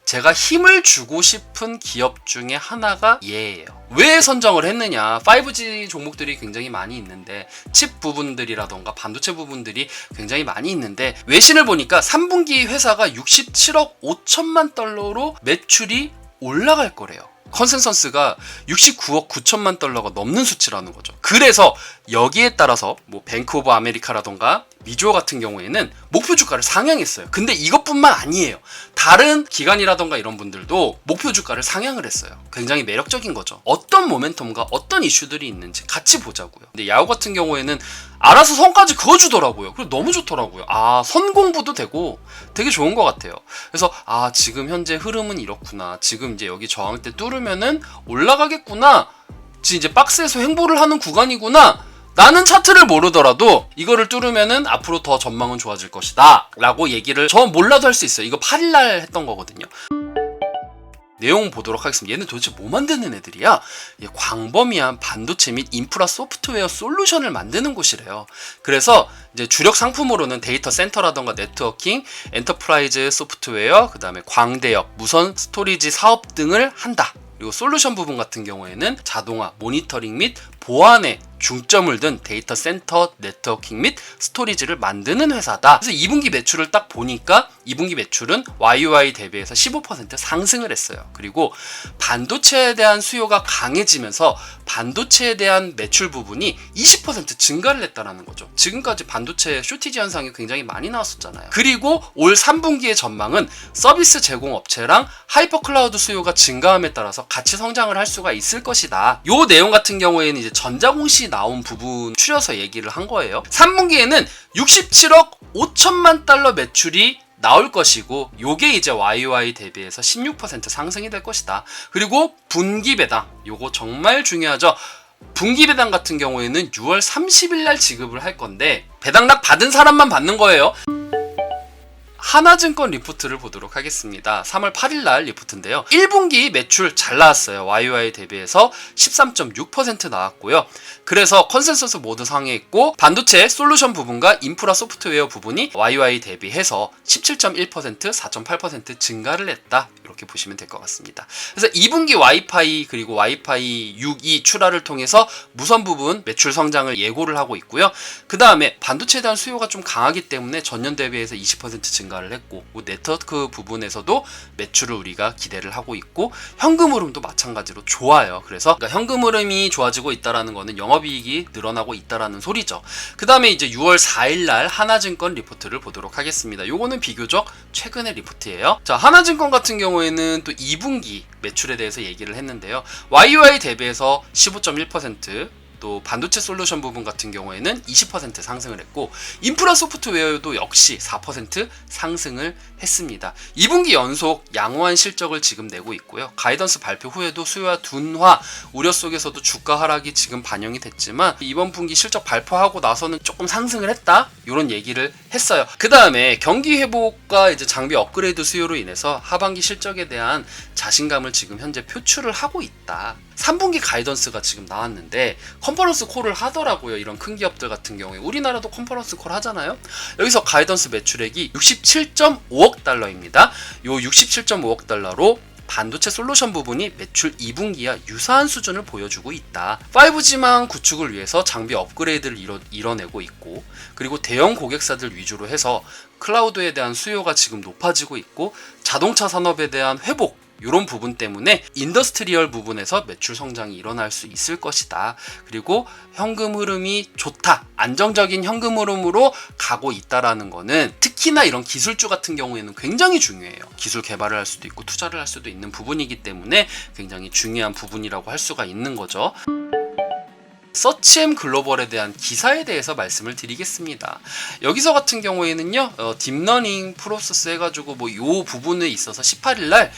제가 힘을 주고 싶은 기업 중에 하나가 얘예요. 왜 선정을 했느냐? 5G 종목들이 굉장히 많이 있는데 칩 부분들이라던가 반도체 부분들이 굉장히 많이 있는데 외신을 보니까 3분기 회사가 67억 5천만 달러로 매출이 올라갈 거래요. 컨센서스가 69억 9천만 달러가 넘는 수치라는 거죠. 그래서 여기에 따라서 뭐 뱅크 오브 아메리카라던가 미주어 같은 경우에는 목표 주가를 상향했어요. 근데 이것뿐만 아니에요. 다른 기관이라던가 이런 분들도 목표 주가를 상향을 했어요. 굉장히 매력적인 거죠. 어떤 모멘텀과 어떤 이슈들이 있는지 같이 보자고요. 근데 야후 같은 경우에는 알아서 선까지 그어주더라고요. 그래서 너무 좋더라고요. 선 공부도 되고 되게 좋은 것 같아요. 그래서 지금 현재 흐름은 이렇구나. 지금 이제 여기 저항대 뚫으면은 올라가겠구나. 지금 이제 박스에서 횡보를 하는 구간이구나. 나는 차트를 모르더라도 이거를 뚫으면은 앞으로 더 전망은 좋아질 것이다 라고 얘기를 저 몰라도 할 수 있어요. 이거 8일날 했던 거거든요. 내용 보도록 하겠습니다. 얘는 도대체 뭐 만드는 애들이야? 광범위한 반도체 및 인프라 소프트웨어 솔루션을 만드는 곳이래요. 그래서 이제 주력 상품으로는 데이터 센터라던가 네트워킹, 엔터프라이즈 소프트웨어, 그 다음에 광대역, 무선 스토리지 사업 등을 한다. 그리고 솔루션 부분 같은 경우에는 자동화, 모니터링 및 보안에 중점을 둔 데이터 센터, 네트워킹 및 스토리지를 만드는 회사다. 그래서 2분기 매출을 딱 보니까 2분기 매출은 YOY 대비해서 15% 상승을 했어요. 그리고 반도체에 대한 수요가 강해지면서 반도체에 대한 매출 부분이 20% 증가를 했다는 거죠. 지금까지 반도체 쇼티지 현상이 굉장히 많이 나왔었잖아요. 그리고 올 3분기의 전망은 서비스 제공 업체랑 하이퍼 클라우드 수요가 증가함에 따라서 같이 성장을 할 수가 있을 것이다. 요 내용 같은 경우에는 이제 전자공시 나온 부분 추려서 얘기를 한 거예요. 3분기에는 67억 5천만 달러 매출이 나올 것이고 요게 이제 YOY 대비해서 16% 상승이 될 것이다. 그리고 분기 배당, 요거 정말 중요하죠. 분기 배당 같은 경우에는 6월 30일 날 지급을 할 건데 배당락 받은 사람만 받는 거예요. 하나증권 리포트를 보도록 하겠습니다. 3월 8일 날 리포트인데요. 1분기 매출 잘 나왔어요. YOY 대비해서 13.6% 나왔고요. 그래서 컨센서스 모두 상회했고 반도체 솔루션 부분과 인프라 소프트웨어 부분이 YOY 대비해서 17.1%, 4.8% 증가를 했다. 이렇게 보시면 될 것 같습니다. 그래서 2분기 와이파이 그리고 와이파이 6E 출하를 통해서 무선 부분 매출 성장을 예고를 하고 있고요. 그 다음에 반도체에 대한 수요가 좀 강하기 때문에 전년 대비해서 20% 증가를 했고 네트워크 부분에서도 매출을 우리가 기대를 하고 있고 현금 흐름도 마찬가지로 좋아요. 그래서 그러니까 현금 흐름이 좋아지고 있다라는 거는 영업이익이 늘어나고 있다라는 소리죠. 그 다음에 이제 6월 4일 날 하나증권 리포트를 보도록 하겠습니다. 요거는 비교적 최근의 리포트예요. 자, 하나증권 같은 경우에는 또 2분기 매출에 대해서 얘기를 했는데요. YOY 대비해서 15.1%, 또 반도체 솔루션 부분 같은 경우에는 20% 상승을 했고 인프라 소프트웨어도 역시 4% 상승을 했습니다. 2분기 연속 양호한 실적을 지금 내고 있고요. 가이던스 발표 후에도 수요와 둔화 우려 속에서도 주가 하락이 지금 반영이 됐지만 이번 분기 실적 발표하고 나서는 조금 상승을 했다 이런 얘기를 했어요. 그 다음에 경기 회복과 이제 장비 업그레이드 수요로 인해서 하반기 실적에 대한 자신감을 지금 현재 표출을 하고 있다. 3분기 가이던스가 지금 나왔는데 컨퍼런스 콜을 하더라고요. 이런 큰 기업들 같은 경우에 우리나라도 컨퍼런스 콜 하잖아요. 여기서 가이던스 매출액이 67.5억 달러입니다. 요 67.5억 달러로 반도체 솔루션 부분이 매출 2분기와 유사한 수준을 보여주고 있다. 5G망 구축을 위해서 장비 업그레이드를 이뤄내고 있고 그리고 대형 고객사들 위주로 해서 클라우드에 대한 수요가 지금 높아지고 있고 자동차 산업에 대한 회복 이런 부분 때문에 인더스트리얼 부분에서 매출 성장이 일어날 수 있을 것이다. 그리고 현금 흐름이 좋다. 안정적인 현금 흐름으로 가고 있다라는 거는 특히나 이런 기술주 같은 경우에는 굉장히 중요해요. 기술 개발을 할 수도 있고 투자를 할 수도 있는 부분이기 때문에 굉장히 중요한 부분이라고 할 수가 있는 거죠. 서치엠 글로벌에 대한 기사에 대해서 말씀을 드리겠습니다. 여기서 같은 경우에는요, 딥러닝 프로세스 해가지고 요 부분에 있어서 18일날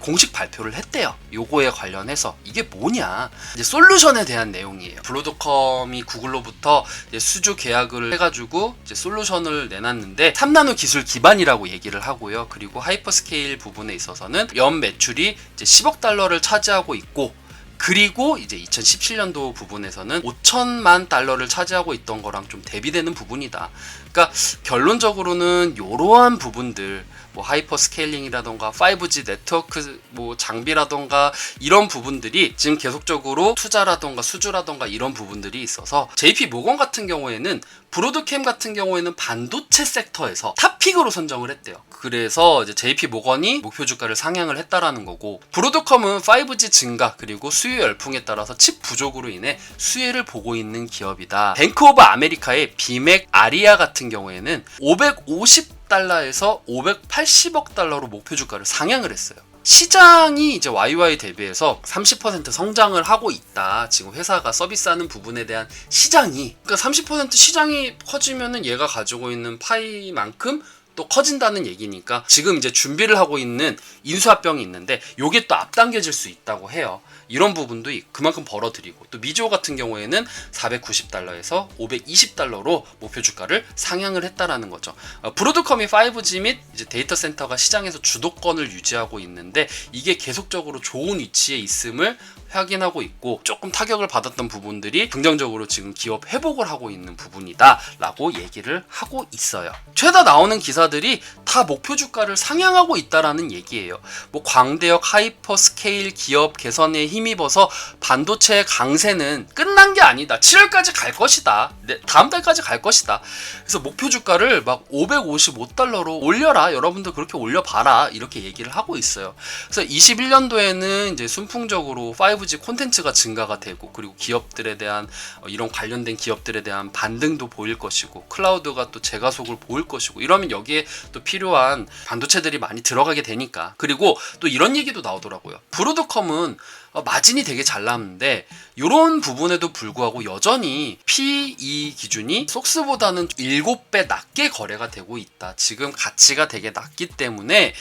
공식 발표를 했대요. 요거에 관련해서 이게 뭐냐? 이제 솔루션에 대한 내용이에요. 블로드컴이 구글로부터 이제 수주 계약을 해가지고 이제 솔루션을 내놨는데 3나노 기술 기반이라고 얘기를 하고요. 그리고 하이퍼스케일 부분에 있어서는 연 매출이 이제 10억 달러를 차지하고 있고. 그리고 이제 2017년도 부분에서는 5천만 달러를 차지하고 있던 거랑 좀 대비되는 부분이다. 그러니까 결론적으로는 이러한 부분들 뭐 하이퍼 스케일링이라던가 5G 네트워크 뭐 장비라던가 이런 부분들이 지금 계속적으로 투자라던가 수주라던가 이런 부분들이 있어서 JP 모건 같은 경우에는 브로드캠 같은 경우에는 반도체 섹터에서 탑픽으로 선정을 했대요. 그래서 이제 JP 모건이 목표 주가를 상향을 했다라는 거고, 브로드컴은 5G 증가 그리고 수요 열풍에 따라서 칩 부족으로 인해 수혜를 보고 있는 기업이다. 뱅크 오브 아메리카의 비맥 아리아 같은 경우에는 550달러에서 580억 달러로 목표 주가를 상향을 했어요. 시장이 이제 YY 대비해서 30% 성장을 하고 있다. 지금 회사가 서비스하는 부분에 대한 시장이, 그러니까 30% 시장이 커지면은 얘가 가지고 있는 파이만큼 또 커진다는 얘기니까 지금 이제 준비를 하고 있는 인수합병이 있는데 요게 또 앞당겨질 수 있다고 해요. 이런 부분도 그만큼 벌어들이고, 또 미지오 같은 경우에는 490달러에서 520달러로 목표 주가를 상향을 했다라는 거죠. 브로드컴이 5G 및 이제 데이터 센터가 시장에서 주도권을 유지하고 있는데 이게 계속적으로 좋은 위치에 있음을 확인하고 있고, 조금 타격을 받았던 부분들이 긍정적으로 지금 기업 회복을 하고 있는 부분이다 라고 얘기를 하고 있어요. 최다 나오는 기사들이 다 목표 주가를 상향하고 있다라는 얘기예요. 뭐 광대역 하이퍼 스케일 기업 개선에 힘입어서 반도체 강세는 끝난 게 아니다. 7월까지 갈 것이다. 다음 달까지 갈 것이다. 그래서 목표 주가를 막 555달러로 올려라. 여러분들 그렇게 올려봐라. 이렇게 얘기를 하고 있어요. 그래서 21년도에는 이제 순풍적으로 5G 콘텐츠가 증가가 되고, 그리고 기업들에 대한 이런 관련된 기업들에 대한 반등도 보일 것이고, 클라우드가 또 재가속을 보일 것이고, 이러면 여기에 또 필요한 반도체들이 많이 들어가게 되니까. 그리고 또 이런 얘기도 나오더라고요. 브로드컴은 마진이 되게 잘 나왔는데 이런 부분에도 불구하고 여전히 PE 기준이 속스보다는 7배 낮게 거래가 되고 있다. 지금 가치가 되게 낮기 때문에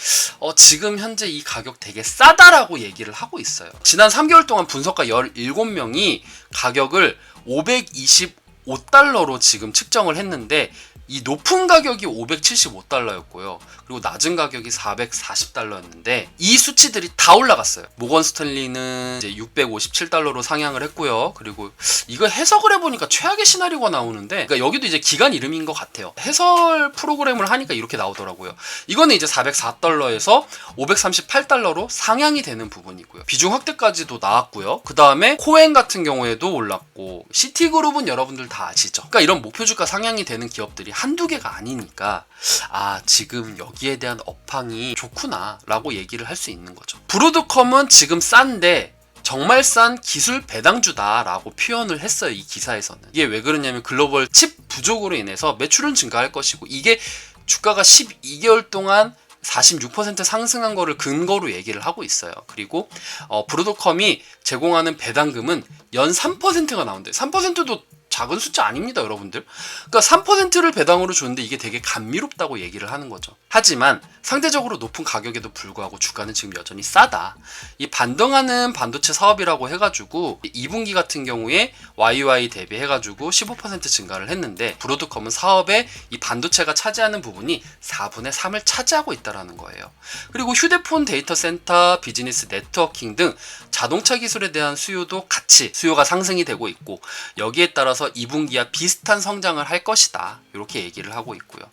지금 현재 이 가격 되게 싸다라고 얘기를 하고 있어요. 지난 3개월 동안 분석가 17명이 가격을 525달러로 지금 측정을 했는데, 이 높은 가격이 575달러였고요. 그리고 낮은 가격이 440달러였는데 이 수치들이 다 올라갔어요. 모건 스탠리는 이제 657달러로 상향을 했고요. 그리고 이거 해석을 해보니까 최악의 시나리오가 나오는데, 그러니까 여기도 이제 기관 이름인 것 같아요. 해설 프로그램을 하니까 이렇게 나오더라고요. 이거는 이제 404달러에서 538달러로 상향이 되는 부분이고요. 비중 확대까지도 나왔고요. 그 다음에 코엔 같은 경우에도 올랐고, 시티그룹은 여러분들 다 아시죠? 그러니까 이런 목표 주가 상향이 되는 기업들이 한두 개가 아니니까 지금 여기에 대한 업황이 좋구나 라고 얘기를 할 수 있는 거죠. 브로드컴은 지금 싼데 정말 싼 기술 배당주다 라고 표현을 했어요. 이 기사에서는. 이게 왜 그러냐면 글로벌 칩 부족으로 인해서 매출은 증가할 것이고, 이게 주가가 12개월 동안 46% 상승한 거를 근거로 얘기를 하고 있어요. 그리고 브로드컴이 제공하는 배당금은 연 3%가 나온대요. 3%도 작은 숫자 아닙니다, 여러분들. 그러니까 3%를 배당으로 주는데 이게 되게 감미롭다고 얘기를 하는 거죠. 하지만 상대적으로 높은 가격에도 불구하고 주가는 지금 여전히 싸다. 이 반등하는 반도체 사업이라고 해가지고 2분기 같은 경우에 YY 대비해가지고 15% 증가를 했는데, 브로드컴은 사업에 이 반도체가 차지하는 부분이 4분의 3을 차지하고 있다는 거예요. 그리고 휴대폰 데이터 센터, 비즈니스 네트워킹 등 자동차 기술에 대한 수요도 같이 수요가 상승이 되고 있고, 여기에 따라서 2분기와 비슷한 성장을 할 것이다. 이렇게 얘기를 하고 있고요.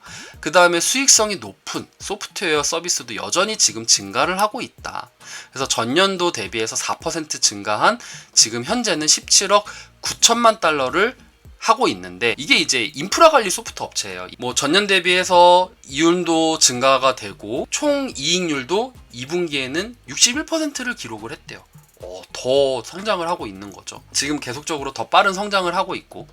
그 다음에 수익성이 높은 소프트웨어 서비스도 여전히 지금 증가를 하고 있다. 그래서 전년도 대비해서 4% 증가한 지금 현재는 17억 9천만 달러를 하고 있는데, 이게 이제 인프라 관리 소프트 업체예요. 뭐 전년 대비해서 이윤도 증가가 되고 총 이익률도 2분기에는 61%를 기록을 했대요. 더 성장을 하고 있는 거죠. 지금 계속적으로 더 빠른 성장을 하고 있고,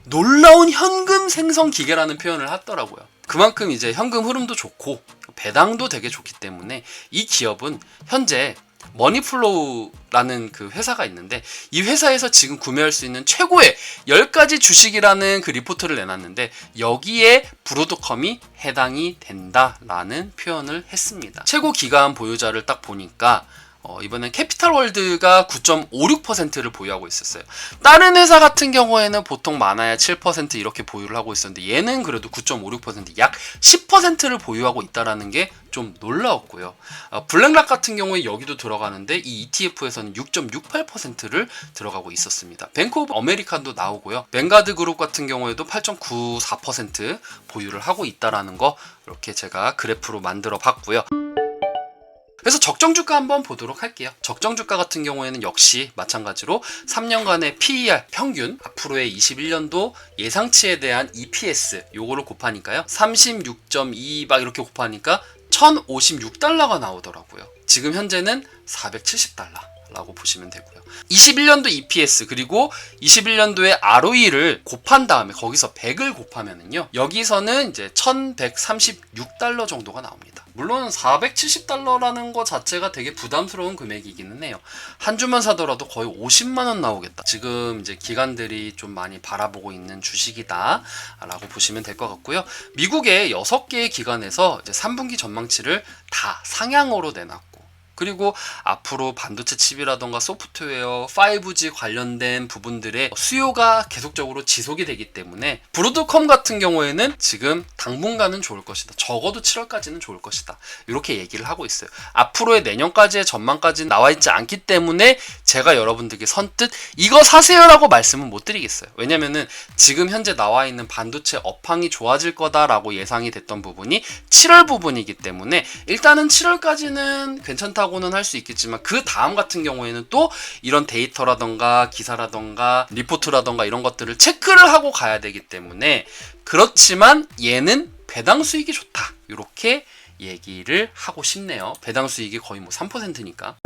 놀라운 현금 생성 기계라는 표현을 하더라고요. 그만큼 이제 현금 흐름도 좋고 배당도 되게 좋기 때문에 이 기업은 현재 머니플로우라는 그 회사가 있는데, 이 회사에서 지금 구매할 수 있는 최고의 10가지 주식이라는 그 리포트를 내놨는데 여기에 브로드컴이 해당이 된다라는 표현을 했습니다. 최고 기간 보유자를 딱 보니까 이번엔 캐피탈월드가 9.56%를 보유하고 있었어요. 다른 회사 같은 경우에는 보통 많아야 7% 이렇게 보유를 하고 있었는데 얘는 그래도 9.56%, 약 10%를 보유하고 있다라는 게 좀 놀라웠고요. 블랙락 같은 경우에 여기도 들어가는데 이 ETF에서는 6.68%를 들어가고 있었습니다. 뱅크 오브 아메리칸도 나오고요. 뱅가드 그룹 같은 경우에도 8.94% 보유를 하고 있다라는 거 이렇게 제가 그래프로 만들어 봤고요. 그래서 적정주가 한번 보도록 할게요. 적정주가 같은 경우에는 역시 마찬가지로 3년간의 PER 평균, 앞으로의 21년도 예상치에 대한 EPS 요거를 곱하니까요. 36.2 막 이렇게 곱하니까 1056달러가 나오더라고요. 지금 현재는 470달러. 라고 보시면 되고요. 21년도 EPS 그리고 21년도의 ROE를 곱한 다음에 거기서 100을 곱하면은요. 여기서는 이제 1136달러 정도가 나옵니다. 물론 470달러라는 거 자체가 되게 부담스러운 금액이기는 해요. 한 주만 사더라도 거의 50만 원 나오겠다. 지금 이제 기관들이 좀 많이 바라보고 있는 주식이다 라고 보시면 될 것 같고요. 미국의 6개의 기관에서 이제 3분기 전망치를 다 상향으로 내놨고 그리고 앞으로 반도체 칩이라던가 소프트웨어, 5G 관련된 부분들의 수요가 계속적으로 지속이 되기 때문에 브로드컴 같은 경우에는 지금 당분간은 좋을 것이다. 적어도 7월까지는 좋을 것이다. 이렇게 얘기를 하고 있어요. 앞으로의 내년까지의 전망까지는 나와 있지 않기 때문에 제가 여러분들께 선뜻 이거 사세요라고 말씀은 못 드리겠어요. 왜냐면은 지금 현재 나와 있는 반도체 업황이 좋아질 거다라고 예상이 됐던 부분이 7월 부분이기 때문에 일단은 7월까지는 괜찮다 고는 할 수 있겠지만 그 다음 같은 경우에는 또 이런 데이터라던가 기사라던가 리포트라던가 이런 것들을 체크를 하고 가야 되기 때문에 그렇지만 얘는 배당 수익이 좋다 이렇게 얘기를 하고 싶네요. 배당 수익이 거의 뭐 3%니까